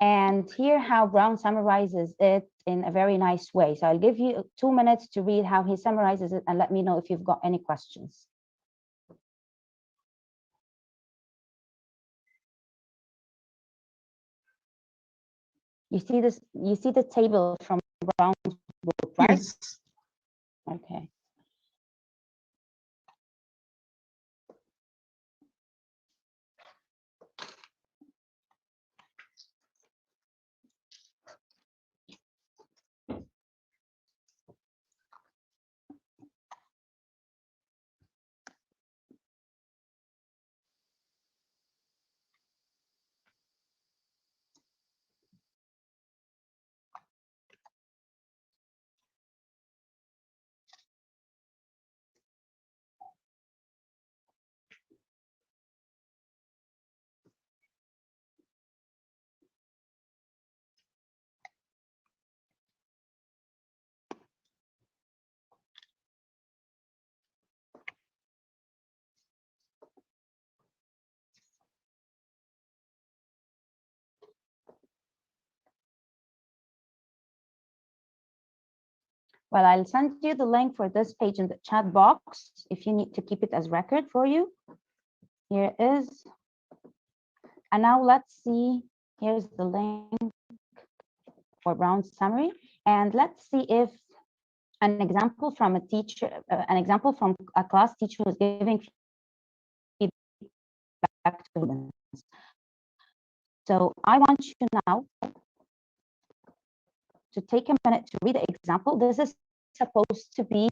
And here how Brown summarizes it in a very nice way. So I'll give you 2 minutes to read how he summarizes it and let me know if you've got any questions. You see this, you see the table from Brown's book, right? Yes. Okay. Well, I'll send you the link for this page in the chat box if you need to keep it as record for you. Here it is. And now let's see, here's the link for Brown's summary. And let's see if an example from a teacher, an example from a class teacher who's giving feedback to students. So I want you now to take a minute to read the example. This is supposed to be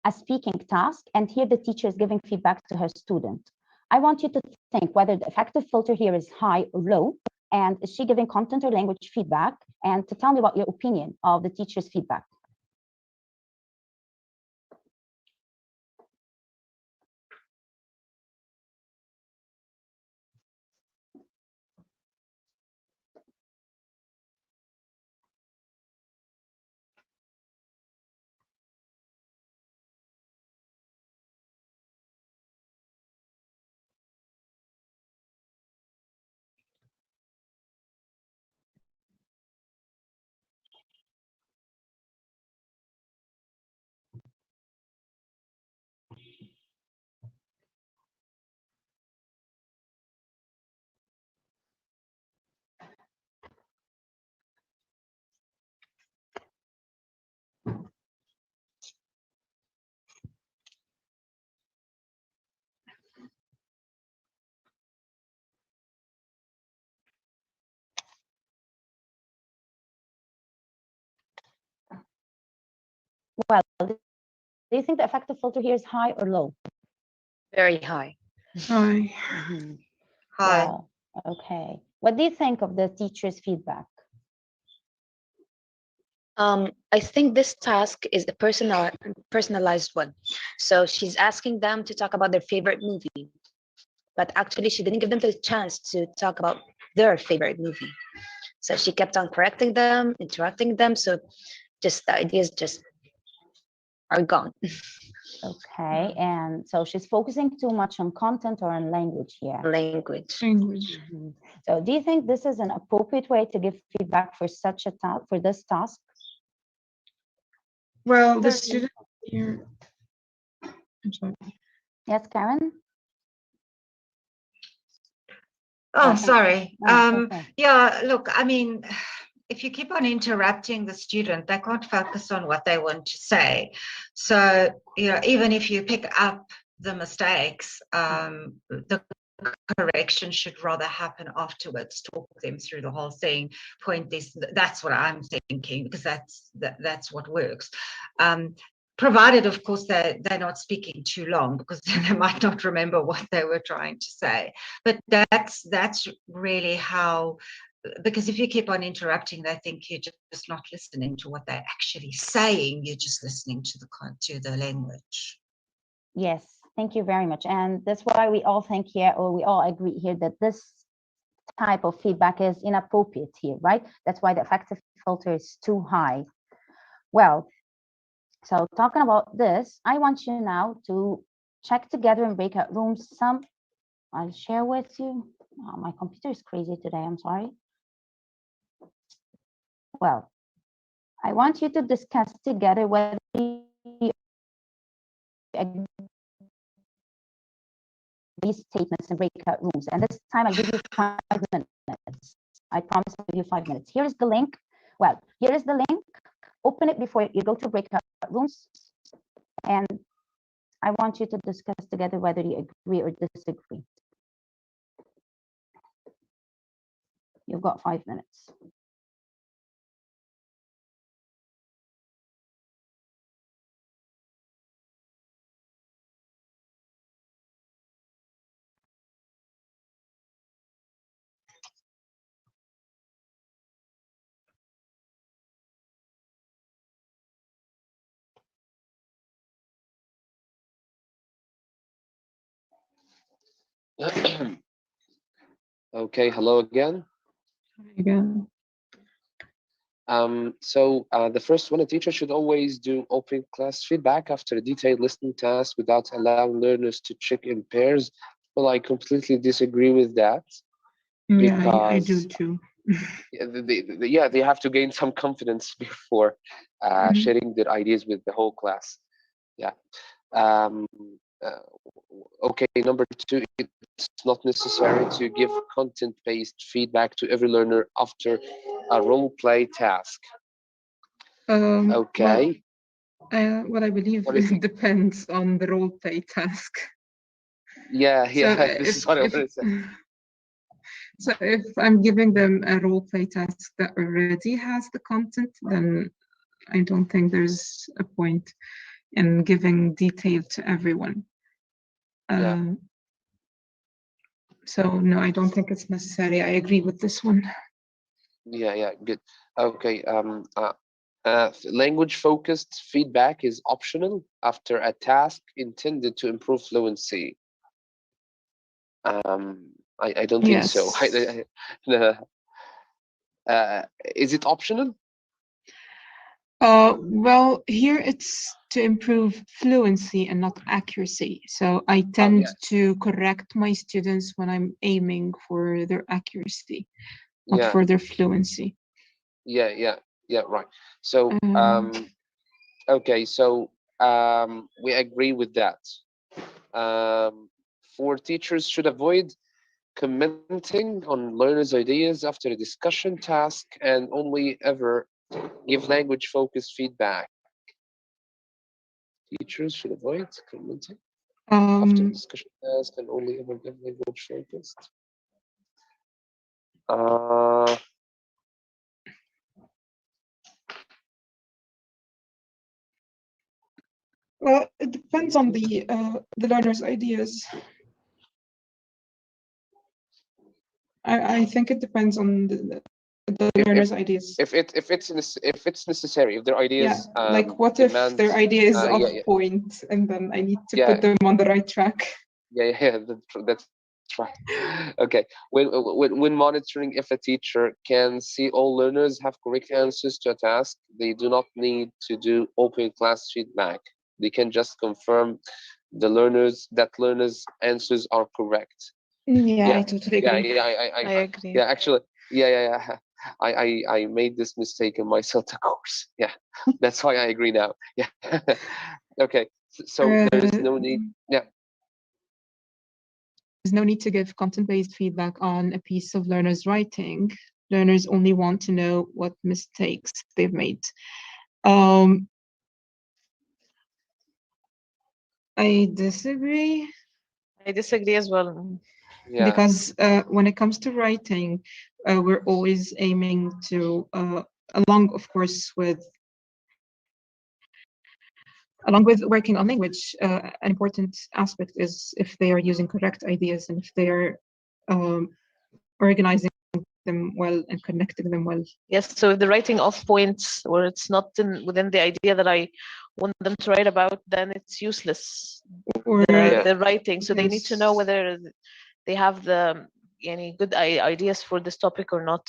a speaking task, and here the teacher is giving feedback to her student. I want you to think whether the effective filter here is high or low, and is she giving content or language feedback, and to tell me about your opinion of the teacher's feedback. Well, do you think the effective filter here is high or low? Very high. Hi. Hi. Well, okay. What do you think of the teacher's feedback? I think this task is a personalized one. So she's asking them to talk about their favorite movie, but actually she didn't give them the chance to talk about their favorite movie. So she kept on correcting them, interrupting them. So just the ideas just are gone. Okay, and so she's focusing too much on content or on language here. Language. Language. Mhm. So do you think this is an appropriate way to give feedback for such a task, for this task? Well, the student here. I'm sorry. Yes, Karen? Oh, sorry. Okay. Yeah, look, I mean, if you keep on interrupting the student, they can't focus on what they want to say. So, you know, even if you pick up the mistakes, the correction should rather happen afterwards. Talk them through the whole thing. Point this. That's what I'm thinking, because that's what works. Provided, of course, they're not speaking too long, because then they might not remember what they were trying to say. But that's really how, because if you keep on interrupting, they think you're just not listening to what they're actually saying. You're just listening to the language. Yes, thank you very much. And that's why we all think here, or we all agree here, that this type of feedback is inappropriate here, right? That's why the effective filter is too high. Well, so talking about this, I want you now to check together in breakout rooms some, I'll share with you. Oh, my computer is crazy today, I'm sorry. Well, I want you to discuss together whether you agree these statements in breakout rooms. And this time I'll give you 5 minutes. I promise I'll give you 5 minutes. Here is the link. Well, here is the link. Open it before you go to breakout rooms. And I want you to discuss together whether you agree or disagree. You've got 5 minutes. Okay, hello again. Again. The first one, a teacher should always do open class feedback after a detailed listening task without allowing learners to check in pairs. Well, I completely disagree with that. Yeah, I do Because too. they have to gain some confidence before Mhm. sharing their ideas with the whole class. Yeah. Um, uh, okay, number 2, it's not necessary to give content-based feedback to every learner after a role play task. Well, Okay. what I believe What is it depends on the role play task. Yeah, So this is what I want to say. so if I'm giving them a role play task that already has the content, then I don't think there's a point in giving detail to everyone. Yeah. So no, I don't think it's necessary. I agree with this one. Yeah, good. Okay, language-focused feedback is optional after a task intended to improve fluency. I don't think so. Yes. Is it optional? Well, here it's to improve fluency and not accuracy. So I tend yeah. to correct my students when I'm aiming for their accuracy, not Yeah, for their fluency. yeah, right. So, Um, okay, so we agree with that. For teachers should avoid commenting on learners' ideas after a discussion task and only ever give language-focused feedback. Teachers should avoid commenting after a discussion task and only ever give language-focused. well, it depends on the learner's ideas. I think it depends on the learner's ideas. If it's necessary, if their ideas like what if demand, their idea is off yeah. point and then I need to Yeah. put them on the right track? Yeah, that's right. Okay, when monitoring if a teacher can see all learners have correct answers to a task, they do not need to do open class feedback. They can just confirm that learners' answers are correct. Yeah, Yeah. I totally agree. Yeah, I agree. yeah, actually, yeah. I made this mistake in my CELTA course. Yeah, that's why I agree now. Yeah. Okay, so there is no need. Yeah. There's no need to give content-based feedback on a piece of learners' writing. Learners only want to know what mistakes they've made. I disagree. I disagree as well. Yeah. Because when it comes to writing, we're always aiming to, along with working on language, an important aspect is if they are using correct ideas and if they are organizing them well and connecting them well. Yes, so if the writing off points or it's not within the idea that I want them to write about, then it's useless. Or the writing. So they need to know yes. whether they have the any good ideas for this topic or not,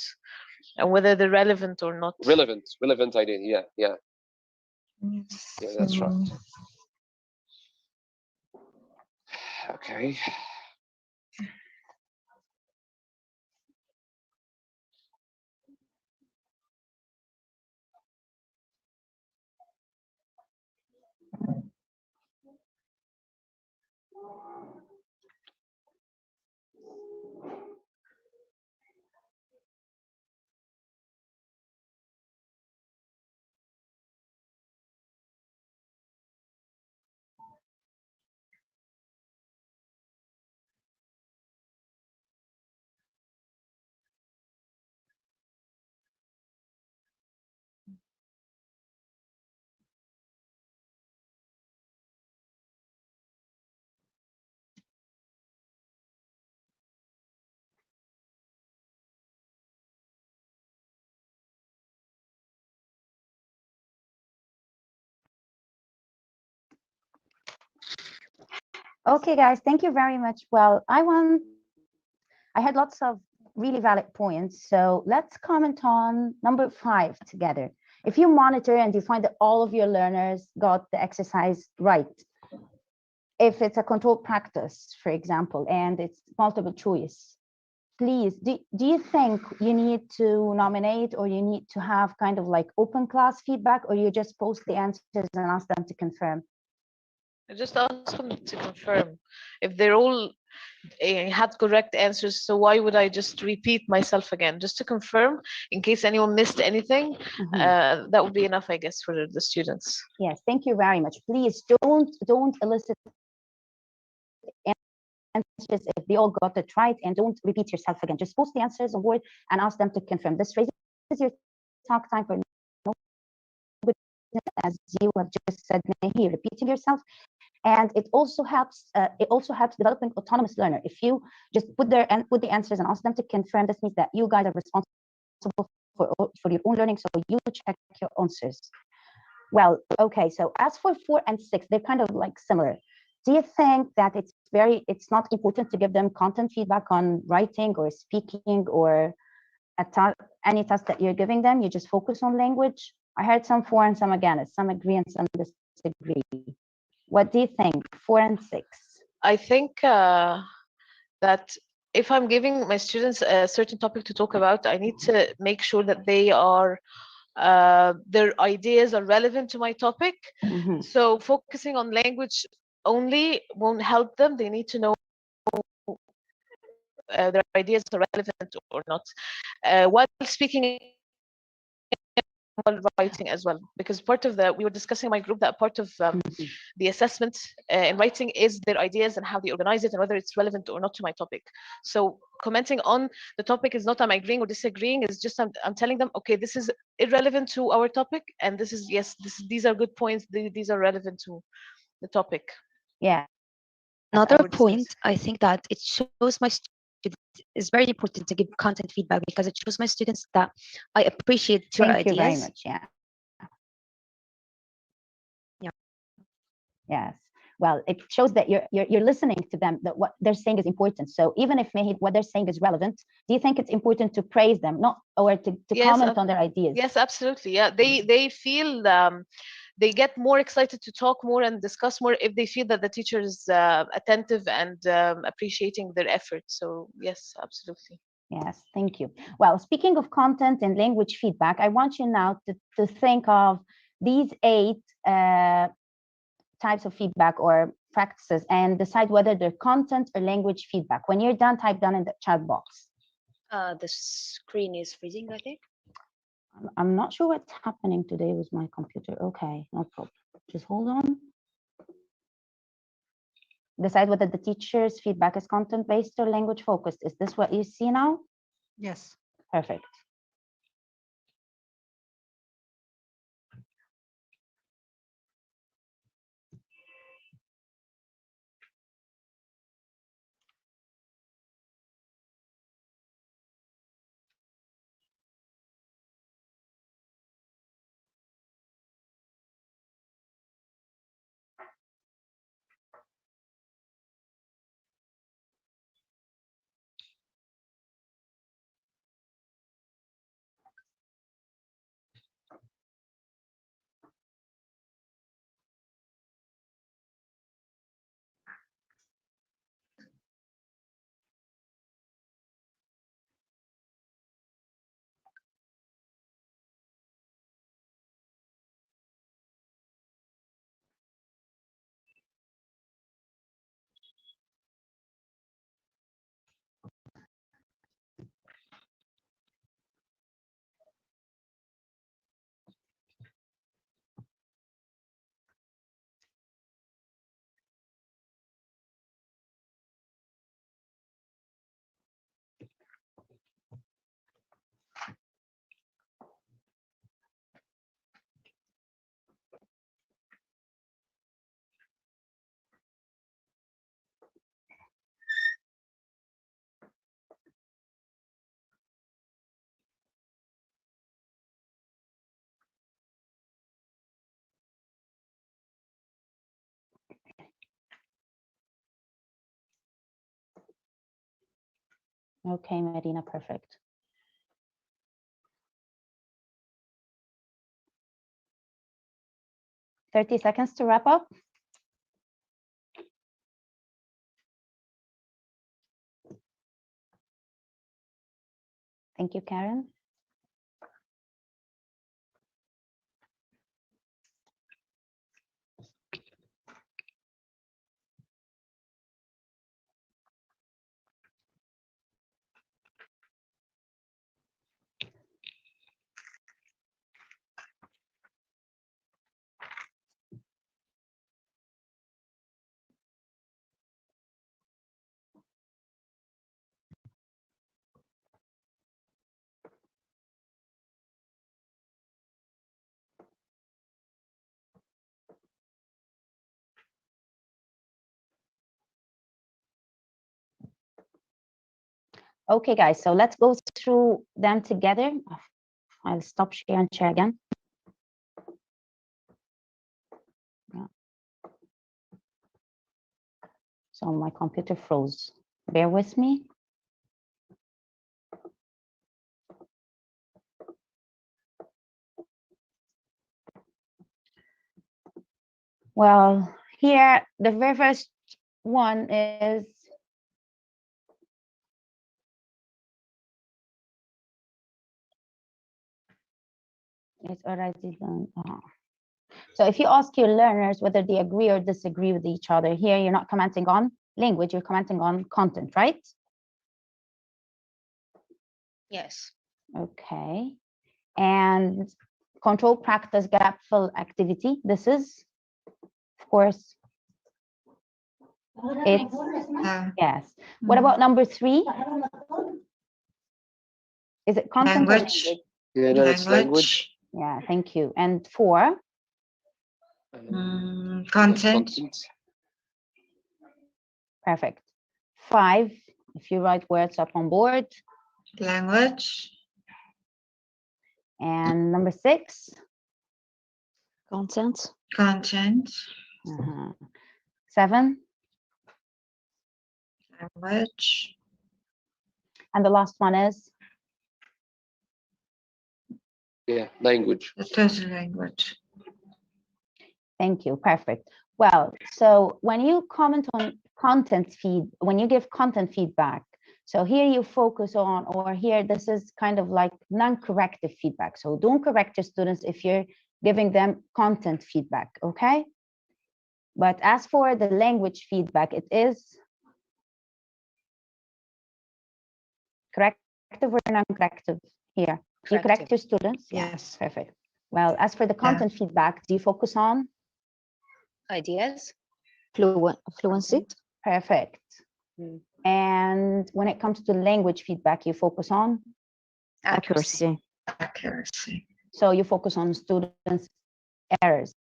and whether they're relevant or not. Relevant idea. Yeah, Yes. that's right. Okay. Okay, guys, thank you very much. Well, I had lots of really valid points. So let's comment on number 5 together. If you monitor and you find that all of your learners got the exercise right, if it's a controlled practice, for example, and it's multiple choice, please, do you think you need to nominate or you need to have kind of like open class feedback, or you just post the answers and ask them to confirm? I just ask them to confirm if they're all had correct answers. So why would I just repeat myself again, just to confirm in case anyone missed anything? That would be enough, I guess, for the students. Yes, thank you very much. Please don't elicit answers if they all got it right, and don't repeat yourself again. Just post the answers on board and ask them to confirm. This raises your talk time for no, as you have just said, Nahi, repeating yourself. And it also helps developing autonomous learner. If you just put the answers and ask them to confirm, this means that you guys are responsible for your own learning, so you check your answers. Well, okay, so as for 4 and 6, they're kind of like similar. Do you think that it's not important to give them content feedback on writing or speaking or any task that you're giving them? You just focus on language? I heard some for and some against, some agree and some disagree. What do you think, 4 and 6? I think that if I'm giving my students a certain topic to talk about, I need to make sure that they are their ideas are relevant to my topic. So focusing on language only won't help them. They need to know their ideas are relevant or not. While speaking, while writing as well, because part of we were discussing in my group that part of the assessment in writing is their ideas and how they organize it and whether it's relevant or not to my topic. So commenting on the topic is not I'm agreeing or disagreeing, is just I'm telling them, okay, this is irrelevant to our topic, and this is, yes, these are good points, these are relevant to the topic. Yeah. Another point, I think that it shows my students, it's very important to give content feedback because it shows my students that I appreciate your Thank ideas. you very much. Yeah. Yeah. Yes. Well, it shows that you're listening to them, that what they're saying is important. So even if maybe what they're saying is relevant, do you think it's important to praise them, not or to yes, comment on their ideas? Yes, absolutely. Yeah, they feel they get more excited to talk more and discuss more if they feel that the teacher is attentive and appreciating their effort. So yes, absolutely. Yes, thank you. Well, speaking of content and language feedback, I want you now to think of these 8 types of feedback or practices and decide whether they're content or language feedback. When you're done, type down in the chat box. The screen is freezing, I think. I'm not sure what's happening today with my computer. Okay, no problem. Just hold on. Decide whether the teacher's feedback is content-based or language-focused. Is this what you see now? Yes. Perfect. Okay, Marina, perfect. Thirty seconds to wrap up. Thank you, Karen. Okay, guys, so let's go through them together. I'll stop share and share again. Yeah. So my computer froze. Bear with me. Well, here, the very first one is it's already done. So if you ask your learners whether they agree or disagree with each other, here you're not commenting on language, you're commenting on content, right? Yes. Okay. And control practice gap fill activity. This is, of course, it's yes. What about number 3? Is it content or Language. language? Yeah, no, it's language. Yeah, thank you. And 4? Content. Perfect. 5, if you write words up on board. Language. And number 6? Content. Content. 7? Language. And the last one is? Yeah, language. The total language. Thank you. Perfect. Well, so when you comment on content feed, when you give content feedback, so here you focus on, or here, this is kind of like non-corrective feedback. So don't correct your students if you're giving them content feedback, okay? But as for the language feedback, it is corrective or non-corrective here? Do you correct your students? Yes. Perfect. Well, as for the content feedback, do you focus on? Ideas. Fluency. Perfect. And when it comes to language feedback, you focus on? Accuracy. Accuracy. So you focus on students' errors.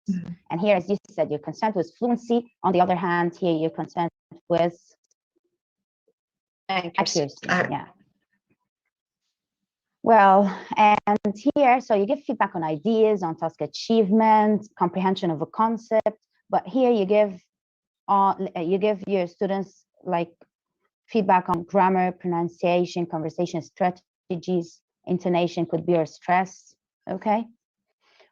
And here, as you said, you're concerned with fluency. On the other hand, here you're concerned with accuracy. Yeah. Well, and here, so you give feedback on ideas, on task achievement, comprehension of a concept, but here you give your students like feedback on grammar, pronunciation, conversation strategies, intonation could be, or stress, okay?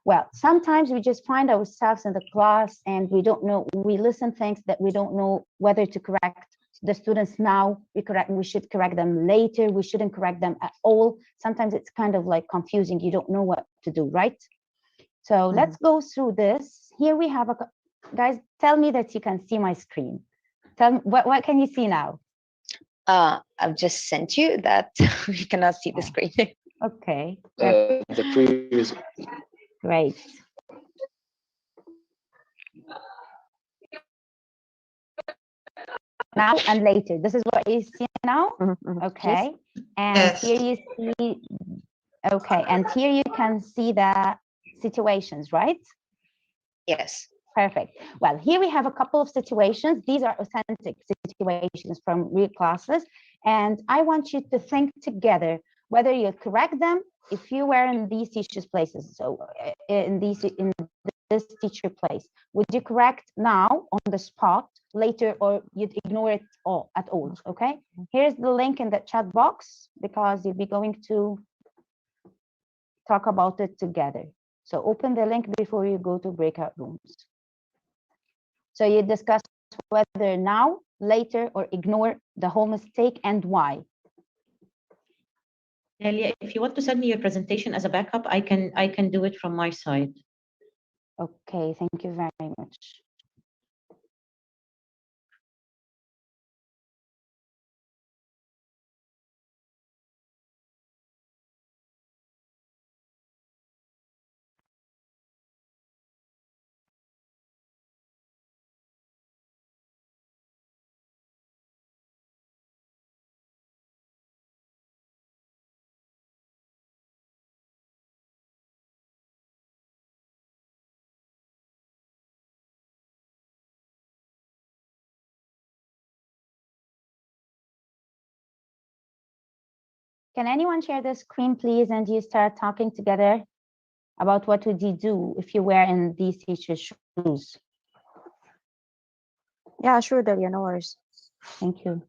Well, sometimes we just find ourselves in the class and we don't know, we listen things that we don't know whether to correct the students now, we should correct them later, we shouldn't correct them at all. Sometimes it's kind of like confusing, you don't know what to do, right? So let's go through this. Here we have guys, tell me that you can see my screen. Tell me, what can you see now? I've just sent you that we cannot see the screen. Okay. The previous. Great. Now and later. This is what you see now? Okay. And here you see, okay, and here you can see the situations, right? Yes. Perfect. Well, here we have a couple of situations. These are authentic situations from real classes. And I want you to think together whether you correct them if you were in these teachers' places. So in this teacher place, would you correct now on the spot later, or you'd ignore it all at all, okay? Here's the link in the chat box because you'll be going to talk about it together. So open the link before you go to breakout rooms. So you discuss whether now, later, or ignore the whole mistake and why. Elia, if you want to send me your presentation as a backup, I can do it from my side. Okay, thank you very much. Can anyone share the screen, please, and you start talking together about what would you do if you were in these teachers' shoes? Yeah, sure, Delia, no worries. Thank you.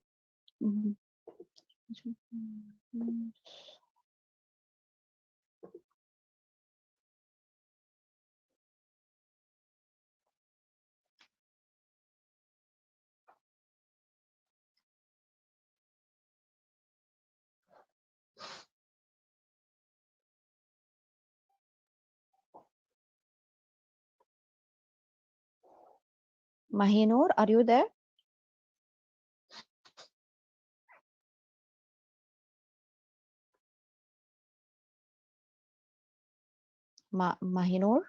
Mahinur, are you there? Mahinur?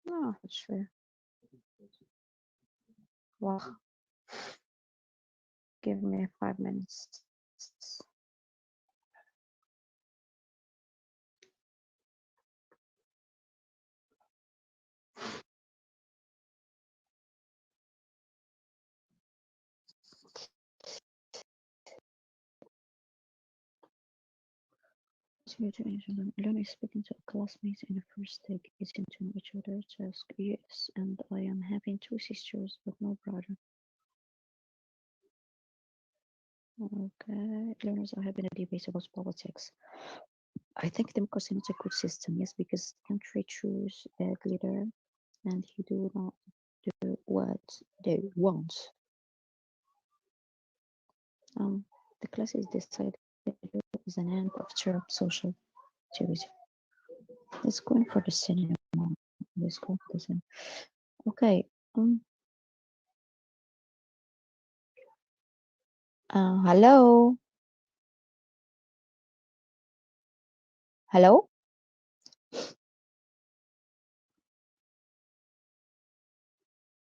No, sure. Wow. Give me 5 minutes. Learn is speaking to a classmate in the first day, getting to know each other, task. Yes, and I am having 2 sisters, but no brother. Okay, learners are having a debate about politics. I think democracy is a good system, yes, because the country choose a leader and he do not do what they want. The class is decided as an end of term social activity. Let's go in for the cinema. Let's go for the cinema. Okay. Hello. Hello.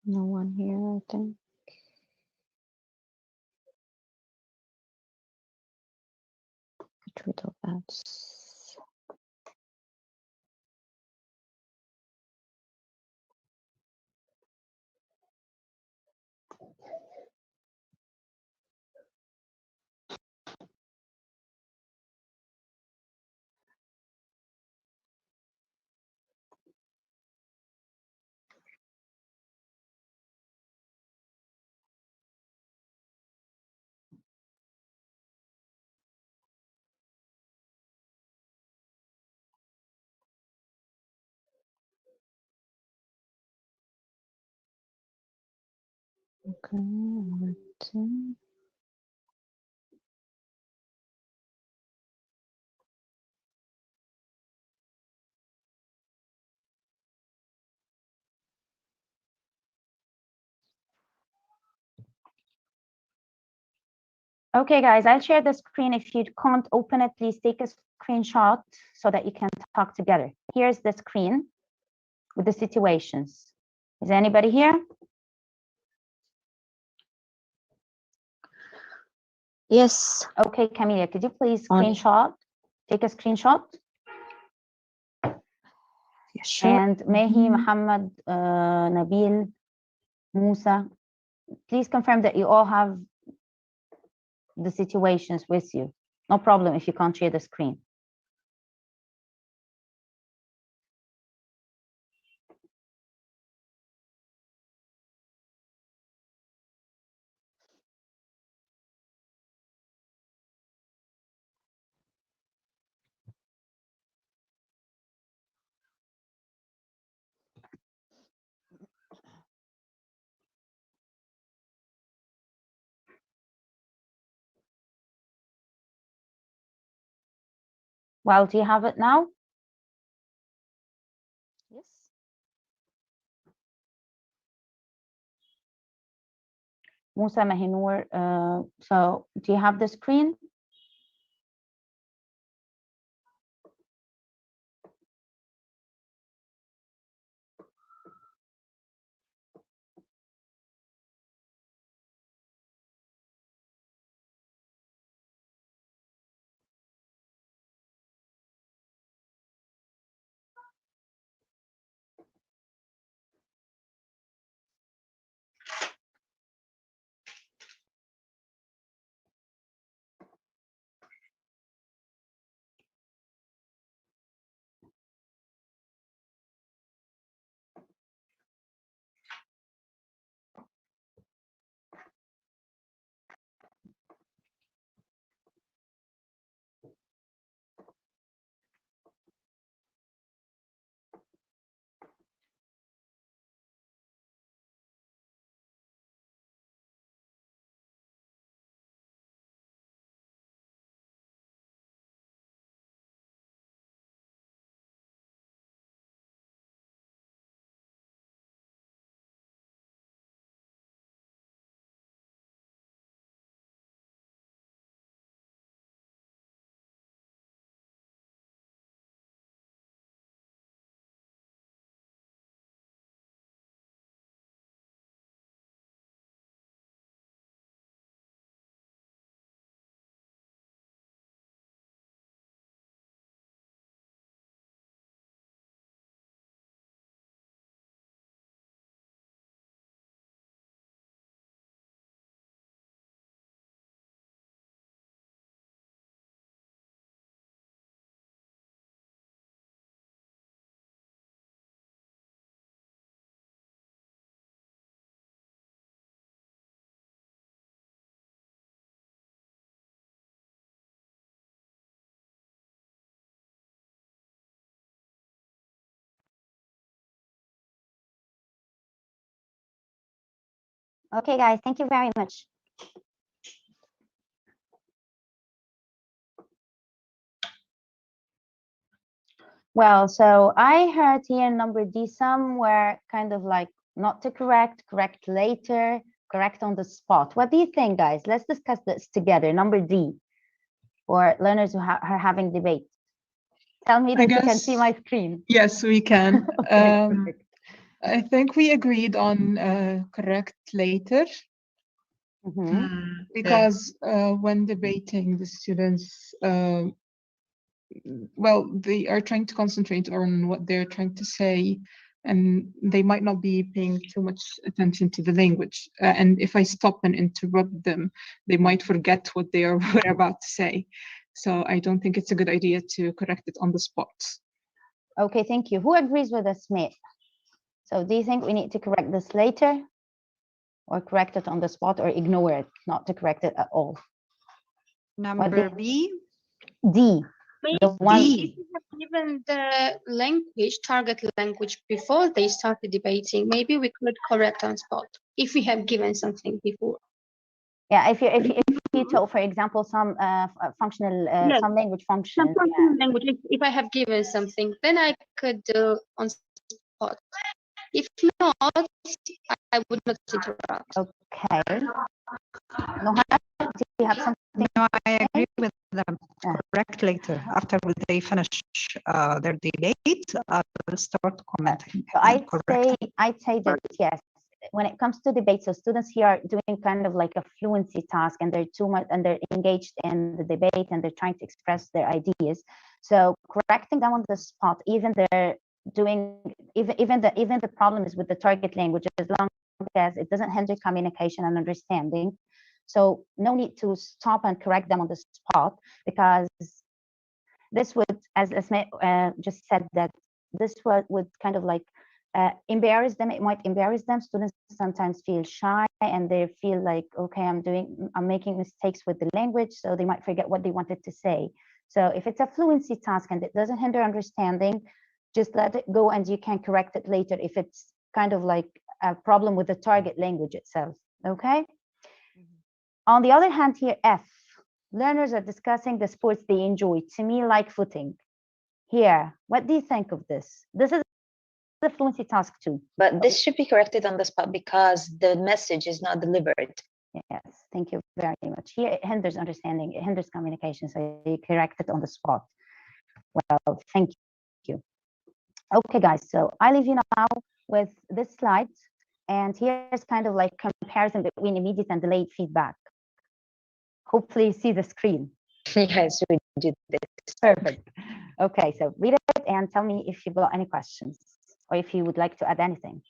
No one here, I think. Get rid of ads. Okay, Okay, guys, I'll share the screen. If you can't open it, please take a screenshot so that you can talk together. Here's the screen with the situations. Is anybody here? Yes. Okay, Camilla, could you please On. take a screenshot? Yeah, sure. And Mehi, Muhammad, Nabil, Musa, please confirm that you all have the situations with you. No problem if you can't share the screen. Well, do you have it now? Yes. Musa Mahinur, so do you have the screen? Okay, guys, thank you very much. Well, so I heard here number D, some were kind of like not to correct, correct later, correct on the spot. What do you think, guys? Let's discuss this together. Number D, for learners who are having debate. Tell me that you can see my screen. Yes, we can. Okay, perfect. I think we agreed on correct later Mhm. because when debating, the students, well, they are trying to concentrate on what they're trying to say, and they might not be paying too much attention to the language. And if I stop and interrupt them, they might forget what they are were about to say. So I don't think it's a good idea to correct it on the spot. Okay, thank you. Who agrees with us, Smith? So do you think we need to correct this later or correct it on the spot or ignore it, not to correct it at all? Number B. D, the one. D. If you have given the language, target language before they started debating, maybe we could correct on spot if we have given something before. Yeah, if you told, for example, some functional, Yes. some language Some function. functional language, if I have given something, then I could do on spot. If not, I would not interrupt. Okay. Nohat, do you have something? No, I agree with them. Correct later. After they finish their debate, I'll start commenting. So and correcting. I'd say that yes, when it comes to debate, so students here are doing kind of like a fluency task, and they're too much, and they're engaged in the debate, and they're trying to express their ideas. So correcting them on the spot, even they're doing, even the problem is with the target language, as long as it doesn't hinder communication and understanding. So no need to stop and correct them on the spot, because this would, as Asma just said, that this would kind of like embarrass them. It might embarrass them. Students sometimes feel shy and they feel like, okay, I'm making mistakes with the language, so they might forget what they wanted to say. So if it's a fluency task and it doesn't hinder understanding, just let it go and you can correct it later if it's kind of like a problem with the target language itself, okay? On the other hand here, F, learners are discussing the sports they enjoy, to me like footing. Here, what do you think of this? This is the fluency task too. But this should be corrected on the spot because the message is not delivered. Yes, thank you very much. Here it hinders understanding, it hinders communication, so you correct it on the spot. Well, thank you. Okay, guys, so I leave you now with this slide, and here's kind of like comparison between immediate and delayed feedback. Hopefully you see the screen. Yes, we did this. Perfect. Okay, so read it and tell me if you've got any questions or if you would like to add anything.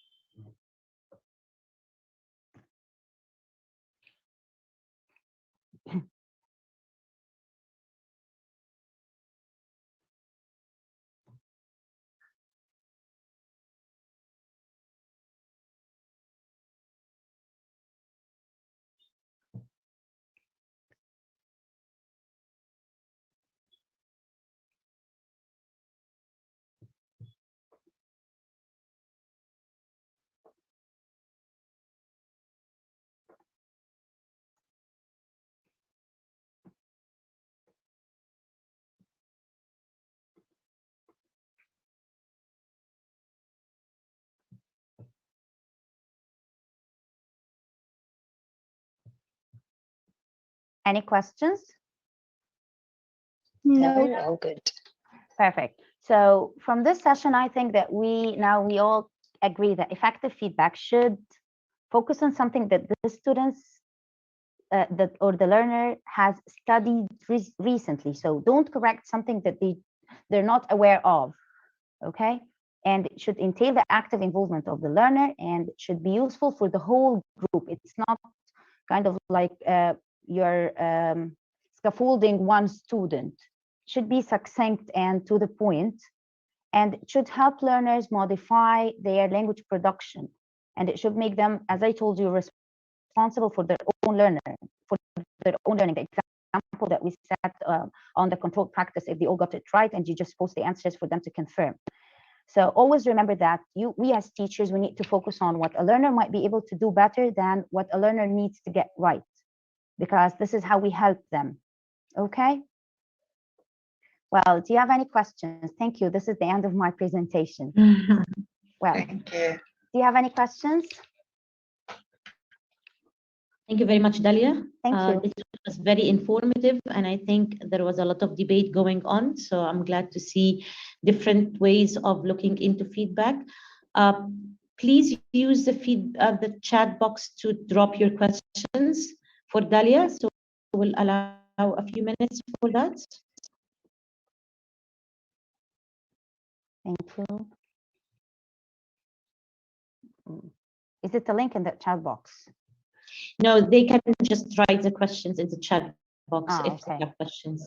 Any questions? No, all good. Perfect. So from this session, I think that we all agree that effective feedback should focus on something that the students or the learner has studied recently. So don't correct something that they're not aware of, okay? And it should entail the active involvement of the learner and should be useful for the whole group. It's not kind of like you're scaffolding one student. It should be succinct and to the point, and it should help learners modify their language production. And it should make them, as I told you, responsible for their own learning. The example that we set on the controlled practice, if they all got it right, and you just post the answers for them to confirm. So always remember that we as teachers, we need to focus on what a learner might be able to do better than what a learner needs to get right, because this is how we help them. Okay? Well, do you have any questions? Thank you. This is the end of my presentation. Well, Thank you. do you have any questions? Thank you very much, Dalia. Thank you. This was very informative, and I think there was a lot of debate going on. So I'm glad to see different ways of looking into feedback. Please use the chat box to drop your questions for Dalia. So we'll allow a few minutes for that. Thank you. Is it a link in the chat box? No, they can just write the questions in the chat box if okay. they have questions.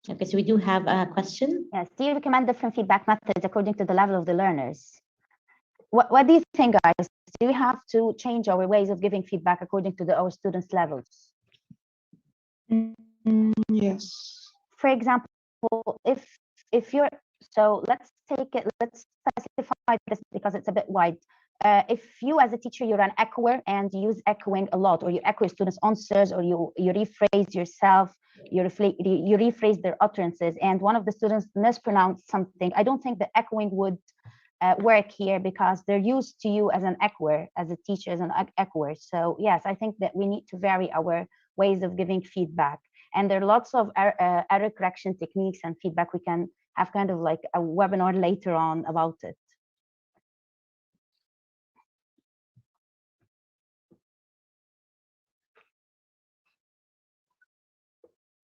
Okay, so we do have a question. Yes. Do you recommend different feedback methods according to the level of the learners? What do you think, guys? Do we have to change our ways of giving feedback according to our students' levels? Yes. For example, if you're, so let's specify this because it's a bit wide. If you as a teacher, you're an echoer and you use echoing a lot, or you echo your students' answers, or you rephrase yourself, you rephrase their utterances, and one of the students mispronounced something, I don't think the echoing would work here because they're used to you as an echoer, as a teacher, as an echoer. So yes, I think that we need to vary our ways of giving feedback. And there are lots of error correction techniques and feedback. We can have kind of like a webinar later on about it.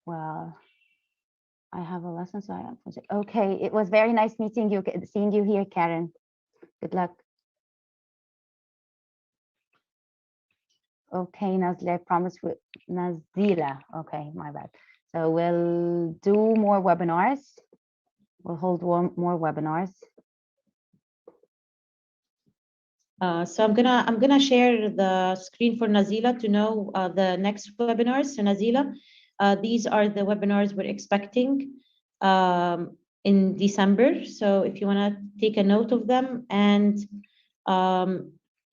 Well, I have a lesson, so I have to. Okay, it was very nice meeting you, seeing you here, Karen. Good luck. Okay, Nazila, I promise with Nazila. Okay, my bad. So we'll do more webinars. We'll hold more webinars. So I'm gonna share the screen for Nazila to know the next webinars. So Nazila, these are the webinars we're expecting in December. So if you wanna take a note of them, and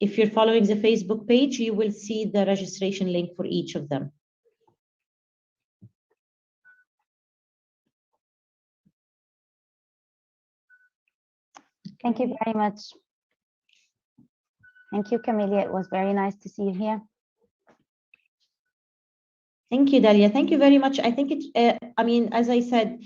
if you're following the Facebook page, you will see the registration link for each of them. Thank you very much. Thank you, Camelia. It was very nice to see you here. Thank you, Dalia. Thank you very much. I think it, I mean, as I said,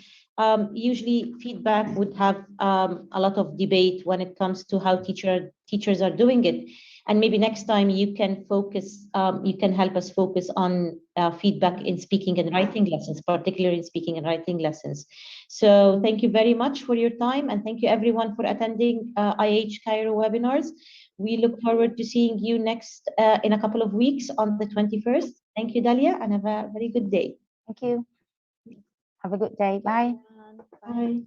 usually feedback would have a lot of debate when it comes to how teachers are doing it. And maybe next time you can focus, you can help us focus on feedback in speaking and writing lessons, particularly in speaking and writing lessons. So thank you very much for your time, and thank you everyone for attending IH Cairo webinars. We look forward to seeing you next in a couple of weeks on the 21st. Thank you, Dalia, and have a very good day. Thank you. Have a good day. Bye. Bye.